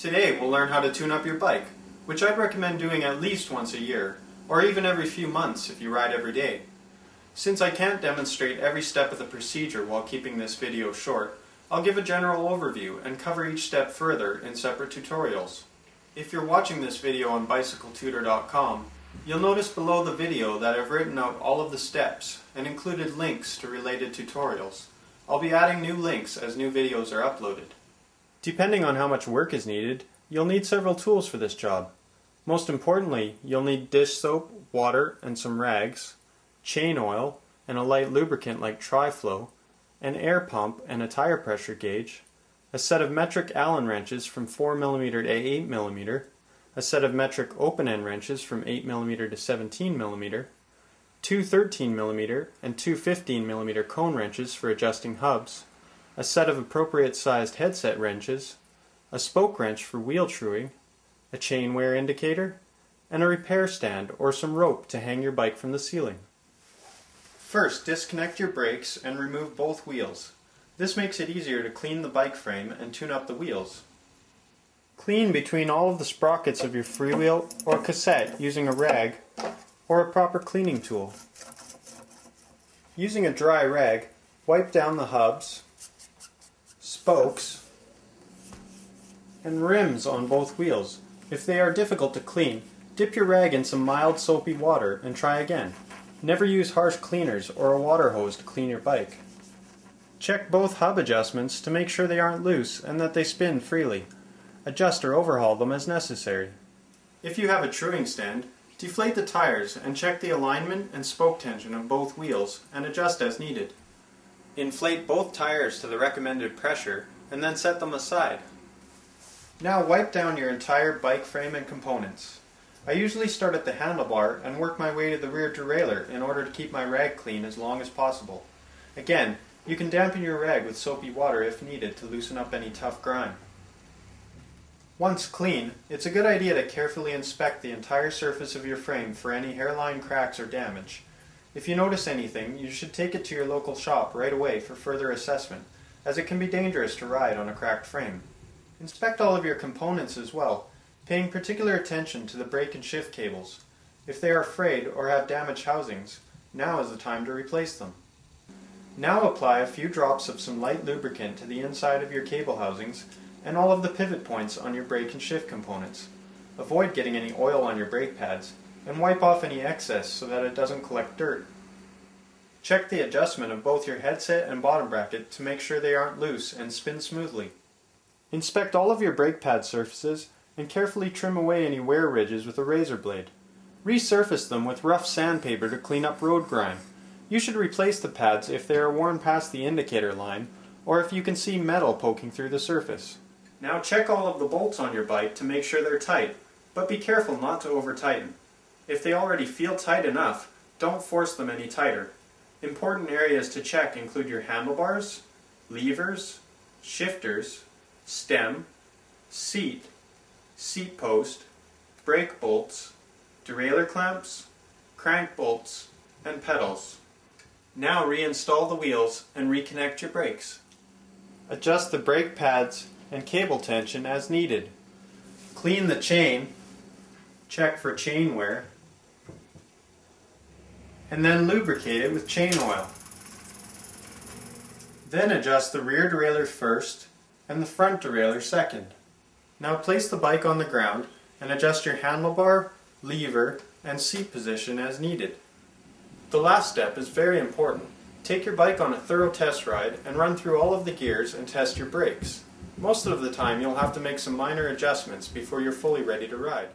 Today we'll learn how to tune up your bike, which I'd recommend doing at least once a year, or even every few months if you ride every day. Since I can't demonstrate every step of the procedure while keeping this video short, I'll give a general overview and cover each step further in separate tutorials. If you're watching this video on BicycleTutor.com, you'll notice below the video that I've written out all of the steps and included links to related tutorials. I'll be adding new links as new videos are uploaded. Depending on how much work is needed, you'll need several tools for this job. Most importantly, you'll need dish soap, water, and some rags, chain oil, and a light lubricant like Tri-Flow, an air pump and a tire pressure gauge, a set of metric Allen wrenches from 4mm to 8mm, a set of metric open-end wrenches from 8mm to 17mm, two 13mm and two 15mm cone wrenches for adjusting hubs, a set of appropriate sized headset wrenches, a spoke wrench for wheel truing, a chain wear indicator, and a repair stand or some rope to hang your bike from the ceiling. First, disconnect your brakes and remove both wheels. This makes it easier to clean the bike frame and tune up the wheels. Clean between all of the sprockets of your freewheel or cassette using a rag or a proper cleaning tool. Using a dry rag, wipe down the hubs, spokes, and rims on both wheels. If they are difficult to clean, dip your rag in some mild soapy water and try again. Never use harsh cleaners or a water hose to clean your bike. Check both hub adjustments to make sure they aren't loose and that they spin freely. Adjust or overhaul them as necessary. If you have a truing stand, deflate the tires and check the alignment and spoke tension of both wheels and adjust as needed. Inflate both tires to the recommended pressure and then set them aside. Now wipe down your entire bike frame and components. I usually start at the handlebar and work my way to the rear derailleur in order to keep my rag clean as long as possible. Again, you can dampen your rag with soapy water if needed to loosen up any tough grime. Once clean, it's a good idea to carefully inspect the entire surface of your frame for any hairline cracks or damage. If you notice anything, you should take it to your local shop right away for further assessment, as it can be dangerous to ride on a cracked frame. Inspect all of your components as well, paying particular attention to the brake and shift cables. If they are frayed or have damaged housings, now is the time to replace them. Now apply a few drops of some light lubricant to the inside of your cable housings and all of the pivot points on your brake and shift components. Avoid getting any oil on your brake pads and wipe off any excess so that it doesn't collect dirt. Check the adjustment of both your headset and bottom bracket to make sure they aren't loose and spin smoothly. Inspect all of your brake pad surfaces and carefully trim away any wear ridges with a razor blade. Resurface them with rough sandpaper to clean up road grime. You should replace the pads if they are worn past the indicator line or if you can see metal poking through the surface. Now check all of the bolts on your bike to make sure they're tight, but be careful not to over-tighten. If they already feel tight enough, don't force them any tighter. Important areas to check include your handlebars, levers, shifters, stem, seat, seat post, brake bolts, derailleur clamps, crank bolts, and pedals. Now reinstall the wheels and reconnect your brakes. Adjust the brake pads and cable tension as needed. Clean the chain, check for chain wear, and then lubricate it with chain oil. Then adjust the rear derailleur first and the front derailleur second. Now place the bike on the ground and adjust your handlebar, lever, and seat position as needed. The last step is very important. Take your bike on a thorough test ride and run through all of the gears and test your brakes. Most of the time you'll have to make some minor adjustments before you're fully ready to ride.